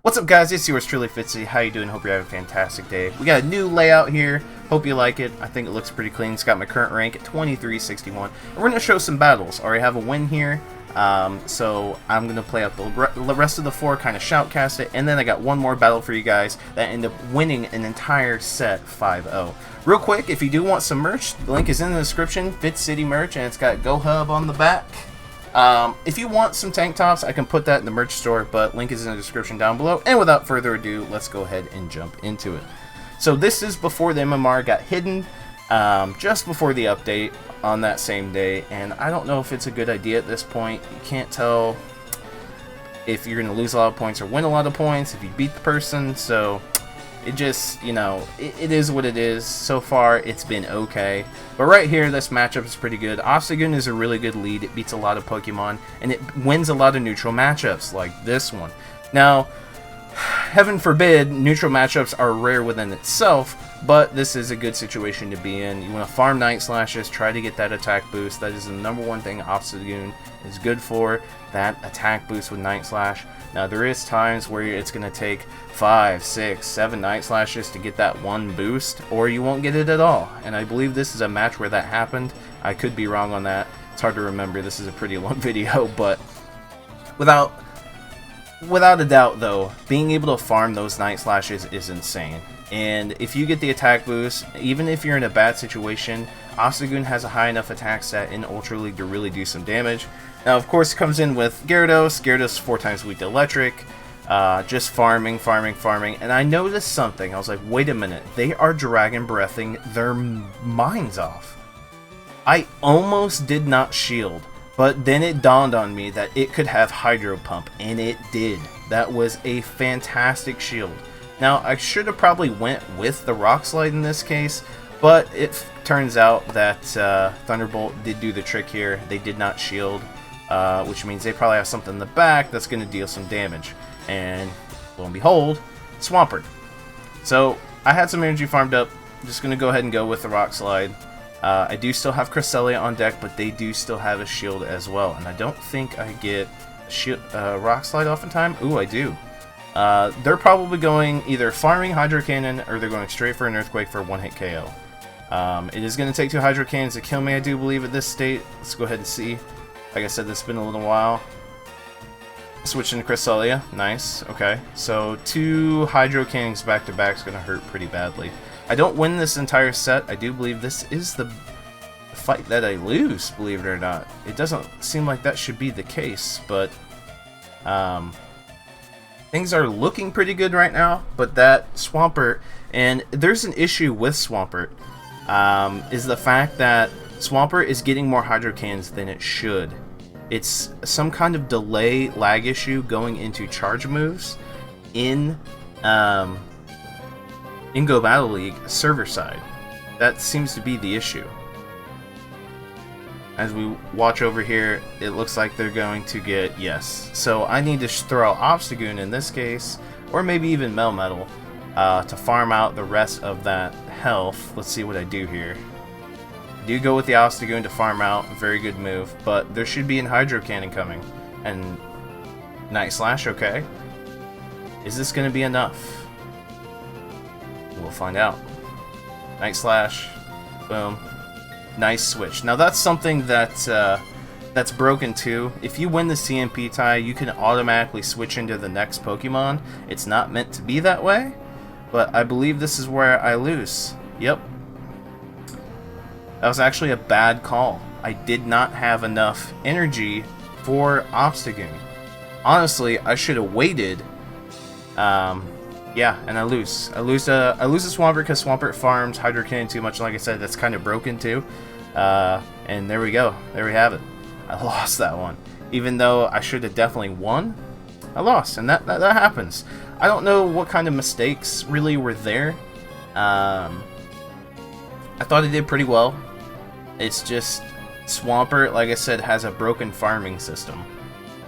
What's up, guys? It's yours truly, Fitz. How you doing? Hope you're having a fantastic day. We got a new layout here. Hope you like it. I think it looks pretty clean. It's got my current rank at 2361. And we're going to show some battles. I already have a win here. So I'm going to play out the rest of the four, kind of shoutcast it. And then I got one more battle for you guys that end up winning an entire set 5-0. Real quick, if you do want some merch, the link is in the description. Fitz City merch, and it's got GoHub on the back. If you want some tank tops, I can put that in the merch store, but link is in the description down below. And without further ado, let's go ahead and jump into it. So this is before the MMR got hidden, just before the update on that same day, and I don't know if it's a good idea at this point. You can't tell if you're going to lose a lot of points or win a lot of points if you beat the person, so it just, you know, it is what it is. So far, it's been okay. But right here, this matchup is pretty good. Obstagoon is a really good lead. It beats a lot of Pokemon, and it wins a lot of neutral matchups, like this one. Now, heaven forbid, neutral matchups are rare within itself, but this is a good situation to be in. You want to farm Night Slashes, try to get that attack boost. That is the #1 thing Obstagoon is good for, that attack boost with Night Slash. Now, there is times where it's going to take 5, 6, 7 Night Slashes to get that one boost, or you won't get it at all. And I believe this is a match where that happened. I could be wrong on that. It's hard to remember. This is a pretty long video, but without a doubt, though, being able to farm those Night Slashes is insane. And if you get the attack boost, even if you're in a bad situation, Obstagoon has a high enough attack stat in Ultra League to really do some damage. Now, of course, it comes in with Gyarados. Gyarados is 4 times weak to Electric. Just farming, and I noticed something. I was like, wait a minute, they are Dragon Breathing their minds off. I almost did not shield, but then it dawned on me that it could have Hydro Pump, and it did. That was a fantastic shield. Now, I should have probably went with the Rock Slide in this case, but it turns out that Thunderbolt did do the trick here. They did not shield, which means they probably have something in the back that's going to deal some damage. And lo and behold, Swampert. So I had some energy farmed up. Just going to go ahead and go with the Rock Slide. I do still have Cresselia on deck, but they do still have a shield as well. And I don't think I get Rock Slide off in time. Ooh, I do. They're probably going either farming Hydro Cannon or they're going straight for an Earthquake for a one-hit KO. It is going to take 2 Hydro Cannons to kill me, I do believe, at this state. Let's go ahead and see. Like I said, it's been a little while. Switching to Cresselia. Nice. Okay. So 2 Hydro Cannons back to back is going to hurt pretty badly. I don't win this entire set. I do believe this is the fight that I lose, believe it or not. It doesn't seem like that should be the case, but things are looking pretty good right now. But that Swampert, and there's an issue with Swampert, is the fact that Swampert is getting more Hydro Cannons than it should. It's some kind of delay lag issue going into charge moves in Go Battle League server side. That seems to be the issue. As we watch over here, it looks like they're going to get yes. So I need to throw out Obstagoon in this case, or maybe even Melmetal, to farm out the rest of that health. Let's see what I do here. Do go with the Obstagoon to farm out, very good move, but there should be an Hydro Cannon coming, and Night Slash, okay. Is this going to be enough? We'll find out. Night Slash, boom, nice switch. Now that's something that's broken too. If you win the CMP tie, you can automatically switch into the next Pokemon. It's not meant to be that way, but I believe this is where I lose. Yep. That was actually a bad call. I did not have enough energy for Obstagoon. Honestly, I should have waited. Yeah, and I lose. I lose a Swampert because Swampert farms Hydro Cannon too much. Like I said, that's kind of broken too. And there we go. There we have it. I lost that one. Even though I should have definitely won, I lost, and that happens. I don't know what kind of mistakes really were there. I thought I did pretty well. It's just Swampert, like I said, has a broken farming system.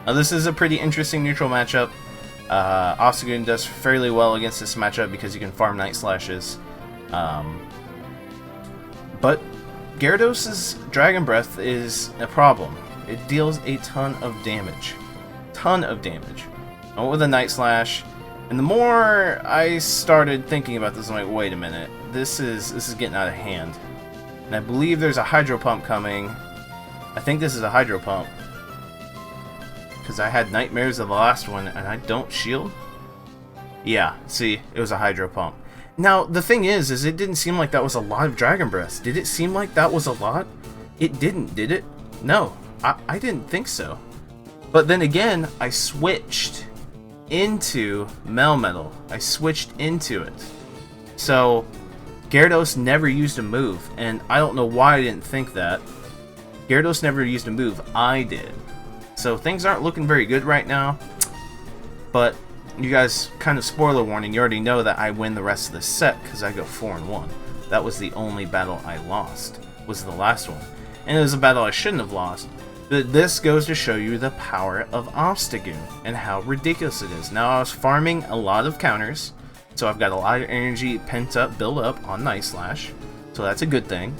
Now this is a pretty interesting neutral matchup. Obstagoon does fairly well against this matchup because you can farm Night Slashes. But Gyarados' Dragon Breath is a problem. It deals a ton of damage. I went with a Night Slash. And the more I started thinking about this, I'm like, wait a minute, this is getting out of hand. And I believe there's a hydro pump coming. I think this is a hydro pump. Because I had nightmares of the last one, and I don't shield. Yeah, see, it was a hydro pump. Now, the thing is it didn't seem like that was a lot of Dragon Breaths. Did it seem like that was a lot? It didn't, did it? No, I didn't think so. But then again, I switched into Melmetal. I switched into it. So, Gyarados never used a move, and I don't know why I didn't think that. Gyarados never used a move, I did. So things aren't looking very good right now, but you guys, kind of spoiler warning, you already know that I win the rest of the set because I go 4-1. That was the only battle I lost, was the last one. And it was a battle I shouldn't have lost, but this goes to show you the power of Obstagoon and how ridiculous it is. Now I was farming a lot of counters, so I've got a lot of energy pent up, built up on Night Slash, so that's a good thing.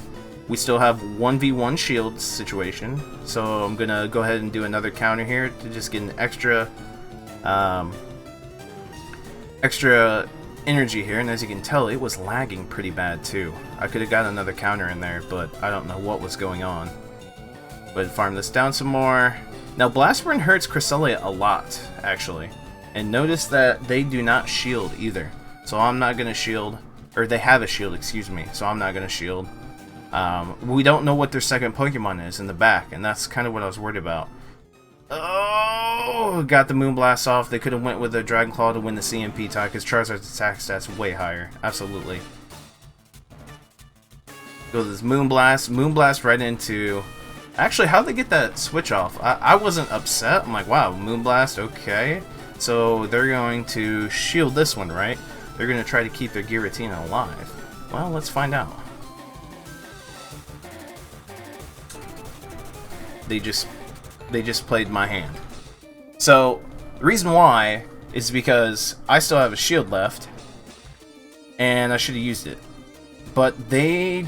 We still have 1v1 shield situation, so I'm gonna go ahead and do another counter here to just get an extra extra energy here. And as you can tell, it was lagging pretty bad too. I could have got another counter in there, but I don't know what was going on. But farm this down some more. Now Blast Burn hurts Cresselia a lot, actually, and notice that they do not shield either. So I'm not gonna shield, or they have a shield, excuse me. So I'm not gonna shield. We don't know what their second Pokemon is in the back, and that's kind of what I was worried about. Oh, got the Moonblast off. They could have went with a Dragon Claw to win the CMP tie, because Charizard's attack stats way higher. Absolutely. Go to this Moonblast. Moonblast right into... Actually, how'd they get that switch off? I wasn't upset. I'm like, wow, Moonblast, okay. So they're going to shield this one, right? They're going to try to keep their Giratina alive. Well, let's find out. They just played my hand. So the reason why is because I still have a shield left, and I should have used it. But they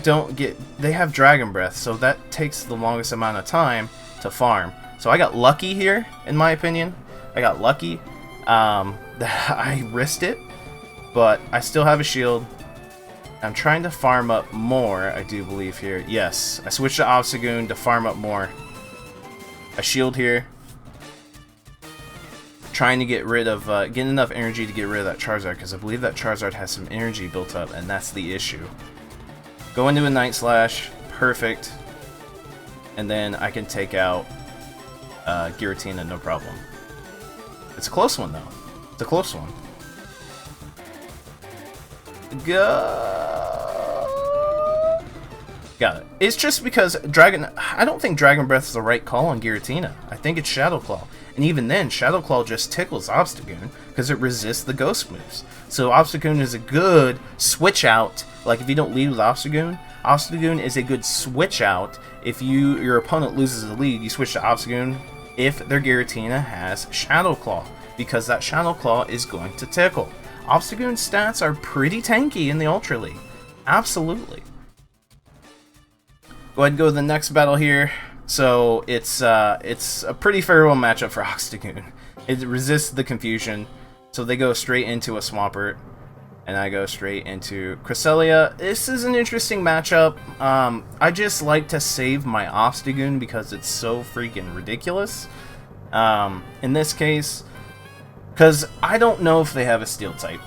have Dragon Breath, so that takes the longest amount of time to farm. So I got lucky here, in my opinion. I got lucky. I risked it, but I still have a shield. I'm trying to farm up more, I do believe here. Yes, I switched to Obstagoon to farm up more. A shield here. Trying to get rid of, getting enough energy to get rid of that Charizard, because I believe that Charizard has some energy built up, and that's the issue. Go into a Night Slash, perfect. And then I can take out Giratina, no problem. It's a close one, though. It's a close one. Got it. It's just because I don't think Dragon Breath is the right call on Giratina. I think it's Shadow Claw. And even then, Shadow Claw just tickles Obstagoon because it resists the ghost moves. So Obstagoon is a good switch out. Like if you don't lead with Obstagoon, Obstagoon is a good switch out. If your opponent loses the lead, you switch to Obstagoon if their Giratina has Shadow Claw, because that Shadow Claw is going to tickle. Obstagoon's stats are pretty tanky in the Ultra League. Absolutely. Go ahead and go to the next battle here. So it's a pretty favorable matchup for Obstagoon. It resists the confusion, so they go straight into a Swampert, and I go straight into Cresselia. This is an interesting matchup. I just like to save my Obstagoon because it's so freaking ridiculous. In this case, because I don't know if they have a Steel type.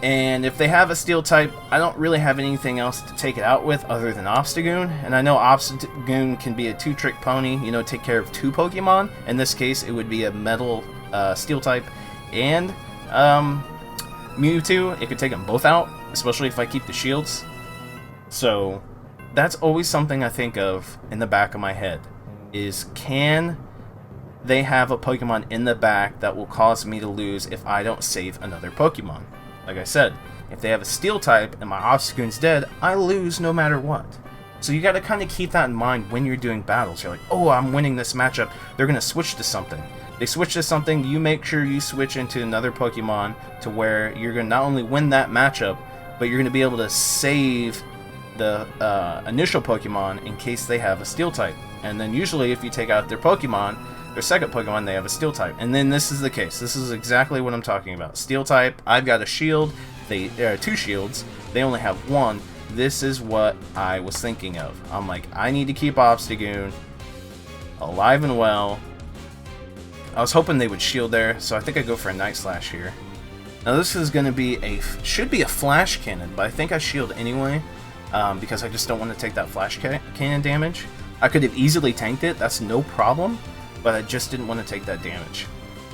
And if they have a Steel type, I don't really have anything else to take it out with other than Obstagoon. And I know Obstagoon can be a two-trick pony, you know, take care of two Pokemon. In this case, it would be a Metal Steel type and Mewtwo. It could take them both out, especially if I keep the shields. So that's always something I think of in the back of my head, is can they have a Pokemon in the back that will cause me to lose if I don't save another Pokemon? Like I said, if they have a Steel type and my Obstagoon's dead, I lose no matter what. So you gotta kind of keep that in mind when you're doing battles. You're like, oh, I'm winning this matchup. They're gonna switch to something. They switch to something, you make sure you switch into another Pokemon to where you're gonna not only win that matchup, but you're gonna be able to save the initial Pokemon in case they have a Steel type. And then usually if you take out their Pokemon, their second Pokemon, they have a Steel type. And then this is the case. This is exactly what I'm talking about. Steel type, I've got a shield. They 2 shields. They only have 1. This is what I was thinking of. I'm like, I need to keep Obstagoon alive and well. I was hoping they would shield there, so I think I go for a Night Slash here. Now this is going to be should be a Flash Cannon, but I think I shield anyway, because I just don't want to take that Flash Cannon damage. I could have easily tanked it, that's no problem, but I just didn't want to take that damage.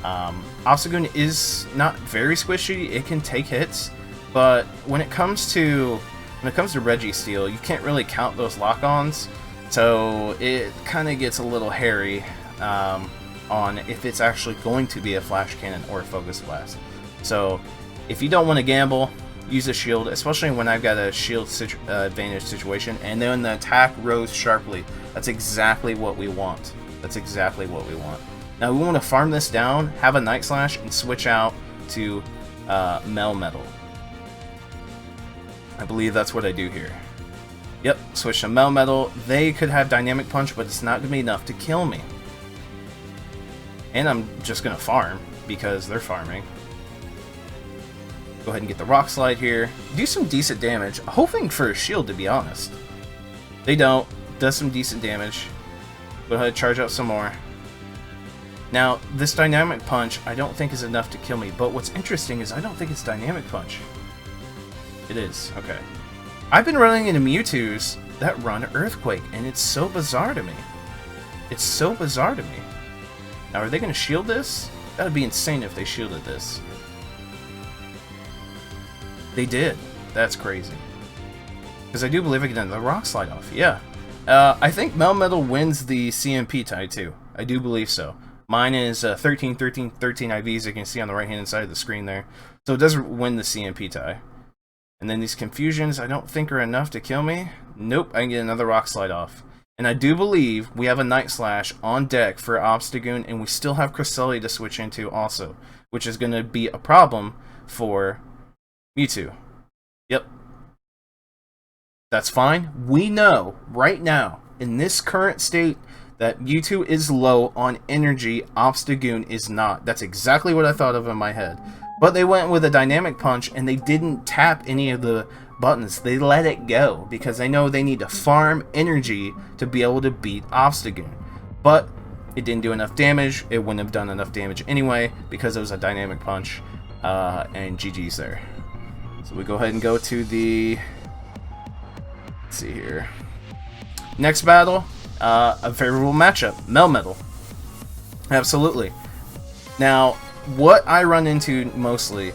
Obstagoon is not very squishy, it can take hits, but when it comes to Registeel, you can't really count those lock-ons, so it kind of gets a little hairy on if it's actually going to be a Flash Cannon or a Focus Blast. So if you don't want to gamble, use a shield, especially when I've got a shield advantage situation, and then the attack rose sharply. That's exactly what we want. That's exactly what we want. Now we want to farm this down, have a Night Slash, and switch out to Melmetal. I believe that's what I do here. Yep, switch to Melmetal. They could have Dynamic Punch, but it's not going to be enough to kill me. And I'm just going to farm, because they're farming. Go ahead and get the Rock Slide here. Do some decent damage. Hoping for a shield, to be honest. They don't. Does some decent damage. Go ahead and charge out some more. Now, this Dynamic Punch I don't think is enough to kill me, but what's interesting is I don't think it's Dynamic Punch. It is. Okay. I've been running into Mewtwo's that run Earthquake, and it's so bizarre to me. It's so bizarre to me. Now, are they going to shield this? That would be insane if they shielded this. They did. That's crazy. Because I do believe I can get the Rock Slide off. Yeah. I think Melmetal wins the CMP tie, too. I do believe so. Mine is 13, 13, 13 IVs, as you can see on the right-hand side of the screen there. So it does win the CMP tie. And then these Confusions I don't think are enough to kill me. Nope, I can get another Rock Slide off. And I do believe we have a Night Slash on deck for Obstagoon, and we still have Cresselia to switch into also, which is going to be a problem for Mewtwo. Yep. That's fine. We know right now, in this current state, that Mewtwo is low on energy, Obstagoon is not. That's exactly what I thought of in my head. But they went with a Dynamic Punch, and they didn't tap any of the buttons. They let it go, because they know they need to farm energy to be able to beat Obstagoon. But it didn't do enough damage. It wouldn't have done enough damage anyway, because it was a Dynamic Punch, and GG's there. So we go ahead and go to the... Let's see here. Next battle, a favorable matchup, Melmetal. Absolutely. Now, what I run into mostly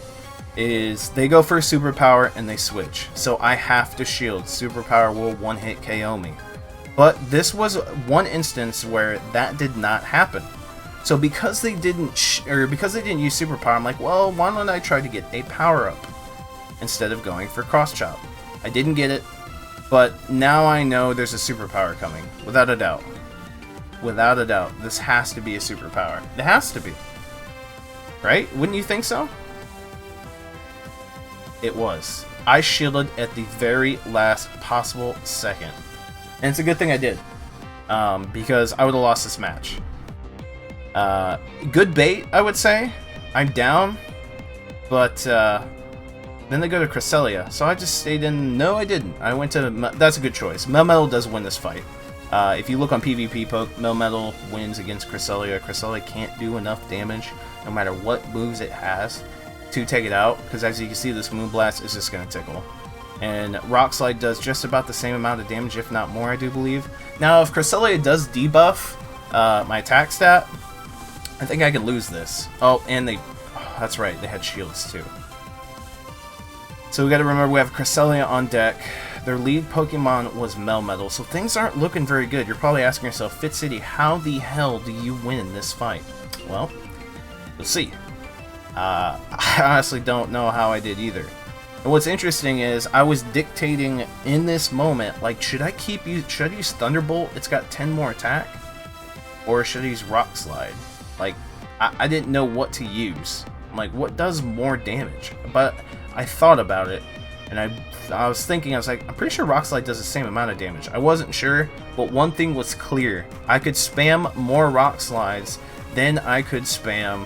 is they go for Superpower and they switch. So I have to shield. Superpower will one-hit KO me. But this was one instance where that did not happen. So because they didn't use Superpower, I'm like, well, why don't I try to get a power-up instead of going for Cross Chop? I didn't get it. But now I know there's a superpower coming, without a doubt. Without a doubt, this has to be a superpower. It has to be. Right? Wouldn't you think so? It was. I shielded at the very last possible second. And it's a good thing I did. Because I would have lost this match. Good bait, I would say. I'm down. But, then they go to Cresselia, so I just stayed in. No, I didn't. I went to... That's a good choice. Melmetal does win this fight. If you look on PvP, Melmetal wins against Cresselia. Cresselia can't do enough damage, no matter what moves it has, to take it out. Because as you can see, this Moonblast is just going to tickle. And Rock Slide does just about the same amount of damage, if not more, I do believe. Now, if Cresselia does debuff my attack stat, I think I could lose this. Oh, and they... Oh, that's right, they had shields too. So we gotta remember we have Cresselia on deck. Their lead Pokemon was Melmetal, so things aren't looking very good. You're probably asking yourself, Fitz City, how the hell do you win this fight? Well, we'll see. I honestly don't know how I did either. And what's interesting is I was dictating in this moment, like, should I use Thunderbolt? It's got 10 more attack, or should I use Rock Slide? Like, I didn't know what to use. I'm like, what does more damage? But I thought about it, And I was thinking, I was like, I'm pretty sure Rock Slide does the same amount of damage. I wasn't sure, but one thing was clear. I could spam more Rock Slides than I could spam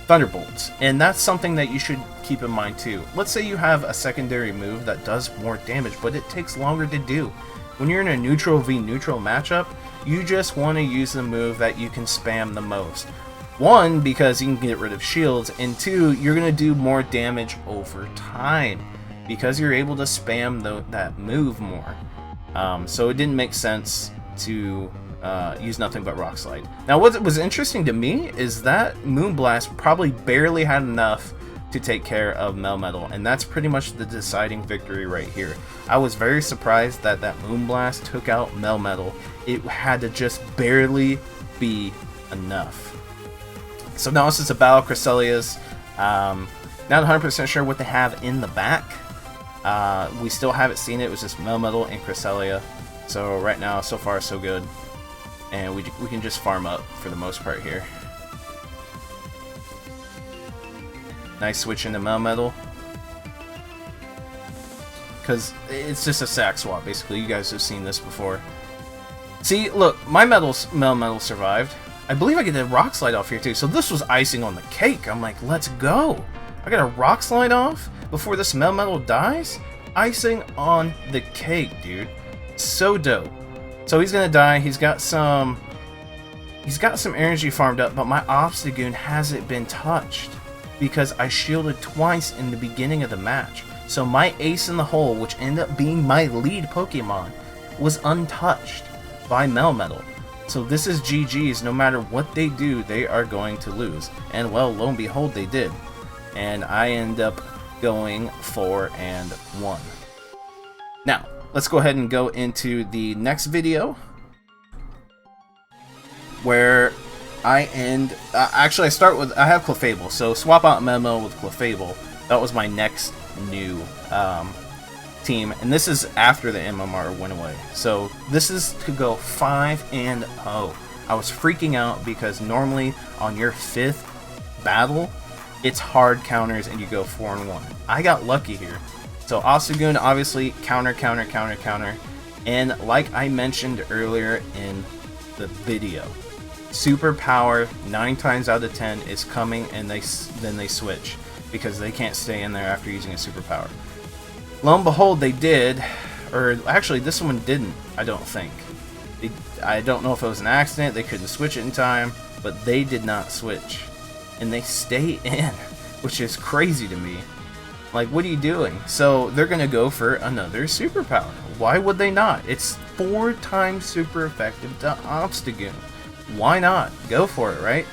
Thunderbolts. And that's something that you should keep in mind too. Let's say you have a secondary move that does more damage, but it takes longer to do. When you're in a neutral v neutral matchup, you just want to use the move that you can spam the most. One, because you can get rid of shields, and two, you're going to do more damage over time because you're able to spam that move more. So it didn't make sense to use nothing but Rock Slide. Now what was interesting to me is that Moonblast probably barely had enough to take care of Melmetal, and that's pretty much the deciding victory right here. I was very surprised that Moonblast took out Melmetal. It had to just barely be enough. So now this is a battle of Cresselias. Not 100% sure what they have in the back. We still haven't seen it. It was just Melmetal and Cresselia. So right now, so far so good. And we can just farm up for the most part here. Nice switch into Melmetal. Because it's just a sack swap, basically. You guys have seen this before. See, look, my Melmetal survived. I believe I get a Rock Slide off here too, so this was icing on the cake. I'm like, let's go. I got a Rock Slide off before this Melmetal dies? Icing on the cake, dude. So dope. So he's gonna die. He's got some energy farmed up, but my Obstagoon hasn't been touched because I shielded twice in the beginning of the match. So my ace in the hole, which ended up being my lead Pokemon, was untouched by Melmetal. So this is GG's. No matter what they do, they are going to lose. And well, lo and behold, they did. And I end up going 4-1. Now, let's go ahead and go into the next video, where I end... actually, I start with... I have Clefable, so swap out Melmetal with Clefable. That was my next new team, and this is after the MMR went away. So this is to go 5-0. I was freaking out because normally on your 5th battle, it's hard counters and you go 4-1. I got lucky here. So Obstagoon, obviously, counter, and like I mentioned earlier in the video, Superpower 9 times out of 10 is coming, and then they switch because they can't stay in there after using a Superpower. Lo and behold, they did, or actually this one didn't, I don't think. I don't know if it was an accident, they couldn't switch it in time, but they did not switch. And they stay in, which is crazy to me. Like, what are you doing? So they're going to go for another Superpower. Why would they not? It's 4 times super effective to Obstagoon. Why not? Go for it, right?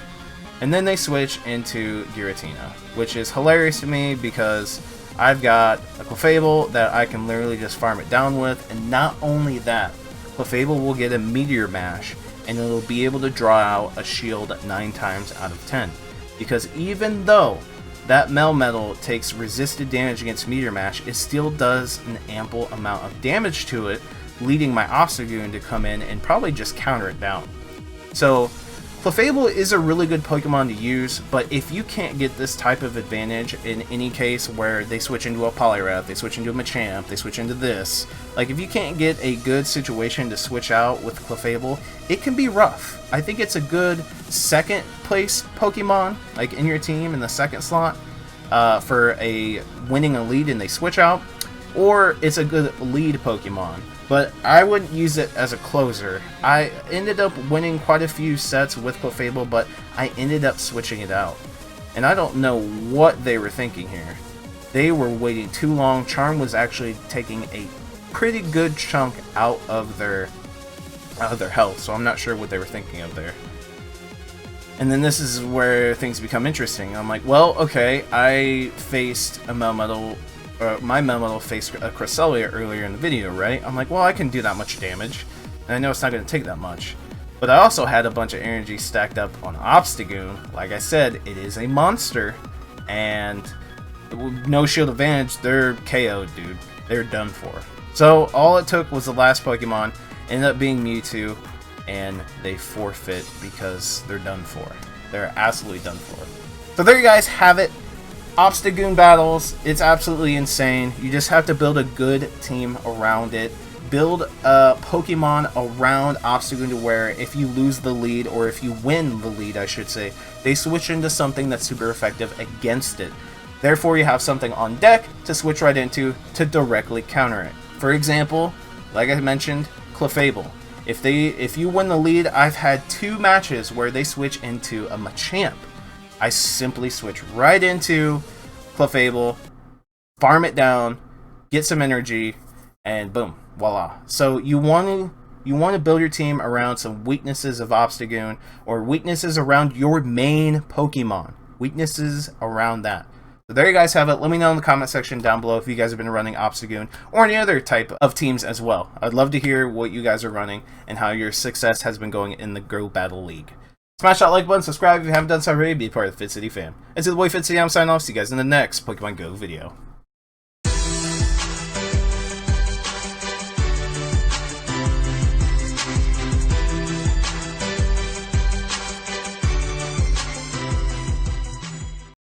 And then they switch into Giratina, which is hilarious to me because I've got a Clefable that I can literally just farm it down with, and not only that, Clefable will get a Meteor Mash, and it'll be able to draw out a shield 9 times out of 10. Because even though that Melmetal takes resisted damage against Meteor Mash, it still does an ample amount of damage to it, leading my Obstagoon to come in and probably just counter it down. So Clefable is a really good Pokemon to use, but if you can't get this type of advantage in any case where they switch into a Poliwrath, they switch into a Machamp, they switch into this, like if you can't get a good situation to switch out with Clefable, it can be rough. I think it's a good second place Pokemon, like in your team in the second slot, for a winning a lead and they switch out, or it's a good lead Pokemon. But I wouldn't use it as a closer. I ended up winning quite a few sets with Clefable, but I ended up switching it out. And I don't know what they were thinking here. They were waiting too long. Charm was actually taking a pretty good chunk out of their health, so I'm not sure what they were thinking of there. And then this is where things become interesting. I'm like, well, okay, I faced a Melmetal. My Melmetal faced a Cresselia earlier in the video, right? I'm like, well, I can do that much damage, and I know it's not going to take that much. But I also had a bunch of energy stacked up on Obstagoon. Like I said, it is a monster, and with no shield advantage, they're KO'd, dude. They're done for. So all it took was the last Pokemon, ended up being Mewtwo, and they forfeit because they're done for. They're absolutely done for. So there you guys have it. Obstagoon battles, it's absolutely insane. You just have to build a good team around it. Build a Pokemon around Obstagoon to where if you lose the lead, or if you win the lead, I should say, they switch into something that's super effective against it. Therefore, you have something on deck to switch right into to directly counter it. For example, like I mentioned, Clefable. If you win the lead, I've had 2 matches where they switch into a Machamp. I simply switch right into Clefable, farm it down, get some energy, and boom, voila. So you want to build your team around some weaknesses of Obstagoon, or weaknesses around your main Pokemon. Weaknesses around that. So there you guys have it. Let me know in the comment section down below if you guys have been running Obstagoon or any other type of teams as well. I'd love to hear what you guys are running and how your success has been going in the Go Battle League. Smash that like button, subscribe if you haven't done so already, be part of the Fit City fam. And to the boy Fit City, I'm signing off. See you guys in the next Pokemon Go video.